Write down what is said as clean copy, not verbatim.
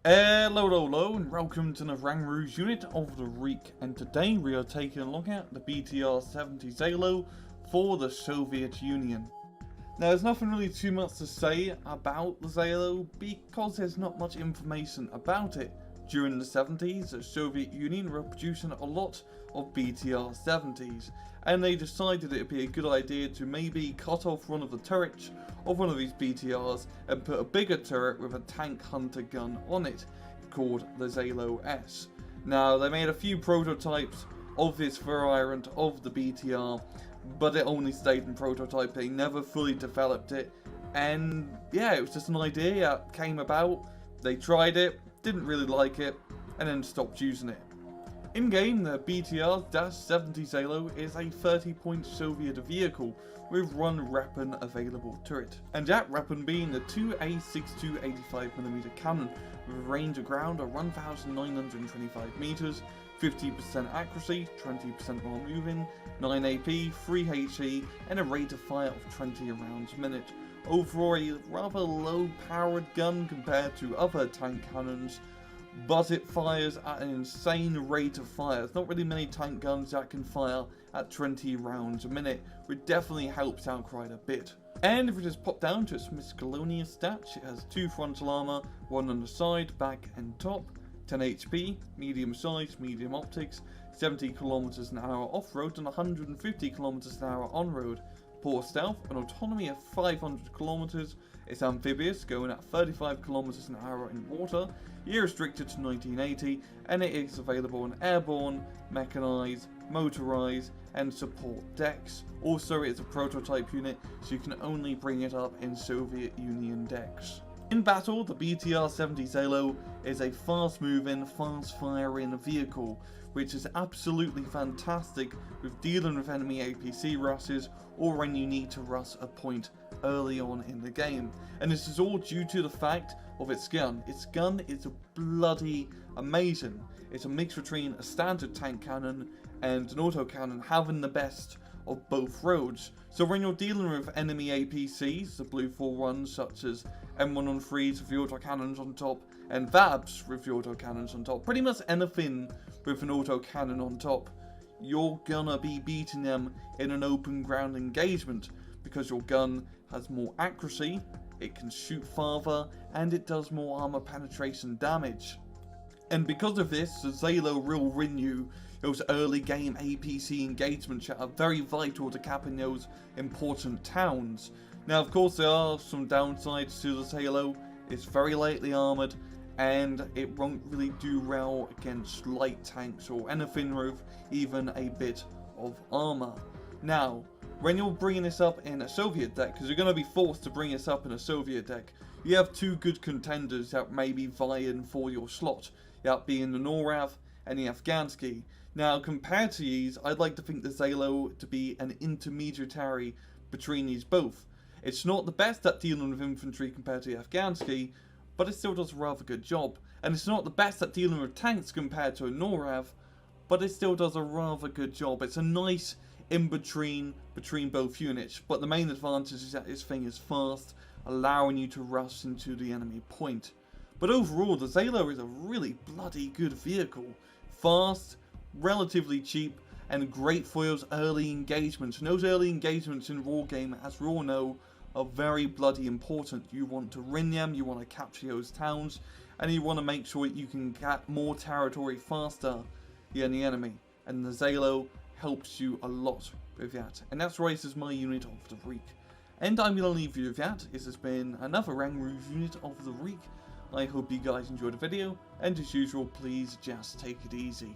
Hello, and welcome to the RANGROO's unit of the week, and today we are taking a look at the BTR-70 ZHALO for the Soviet Union. Now, there's nothing really too much to say about the ZHALO because there's not much information about it. During the 70s, the Soviet Union were producing a lot of BTR-70s, and they decided it would be a good idea to maybe cut off one of the turrets of one of these BTRs and put a bigger turret with a tank hunter gun on it, called the ZHALO S. Now, they made a few prototypes of this variant of the BTR, but it only stayed in prototype. They never fully developed it, and yeah, it was just an idea that came about. They tried it, didn't really like it, and then stopped using it. In game, the BTR-70 ZHALO is a 30-point Soviet vehicle with one weapon available turret, and that weapon being the 2A62 85mm cannon with a range of ground of 1,925 meters, 50% accuracy, 20% while moving, 9 AP, 3 HE, and a rate of fire of 20 rounds a minute. Overall, a rather low-powered gun compared to other tank cannons, but it fires at an insane rate of fire. There's not really many tank guns that can fire at 20 rounds a minute, which definitely helps out quite a bit. And if we just pop down to its miscellaneous stats, it has 2 frontal armor, 1 on the side, back and top, 10 HP, medium size, medium optics, 70 km an hour off-road and 150 km an hour on-road. Poor stealth, an autonomy of 500 km, it's amphibious, going at 35 km an hour in water, year restricted to 1980, and it is available in airborne, mechanized, motorized, and support decks. Also, it's a prototype unit, so you can only bring it up in Soviet Union decks. In battle, the BTR-70 ZHALO is a fast-moving, fast-firing vehicle, which is absolutely fantastic with dealing with enemy APC rushes or when you need to rush a point early on in the game. And this is all due to the fact of its gun. Its gun is bloody amazing. It's a mix between a standard tank cannon and an autocannon, having the best of both roads. So when you're dealing with enemy APCs, the blue 4-1s such as M113s with the autocannons on top, and VABs with the autocannons on top, pretty much anything with an autocannon on top, you're gonna be beating them in an open ground engagement because your gun has more accuracy, it can shoot farther, and it does more armor penetration damage. And because of this, the ZHALO will win you those early game APC engagements that are very vital to capping those important towns. Now, of course, there are some downsides to the ZHALO. It's very lightly armoured, and it won't really do well against light tanks or anything with even a bit of armour. Now, when you're bringing this up in a Soviet deck, because you're going to be forced to bring this up in a Soviet deck, you have 2 good contenders that may be vying for your slot, that being the Norov and the Afghanski. Now, compared to these, I'd like to think the ZHALO to be an intermediary between these both. It's not the best at dealing with infantry compared to the Afghanski, but it still does a rather good job. And it's not the best at dealing with tanks compared to a Norov, but it still does a rather good job. It's a nice in-between between both units, but the main advantage is that this thing is fast, allowing you to rush into the enemy point. But overall, the ZHALO is a really bloody good vehicle. Fast, relatively cheap, and great for those early engagements. And those early engagements in war game, as we all know, are very bloody important. You want to win them, you want to capture those towns, and you want to make sure you can get more territory faster than the enemy. And the ZHALO helps you a lot with that. And that's why this is my unit of the week. And I'm going to leave you with that. This has been another RANGROO unit of the week. I hope you guys enjoyed the video, and as usual, please just take it easy.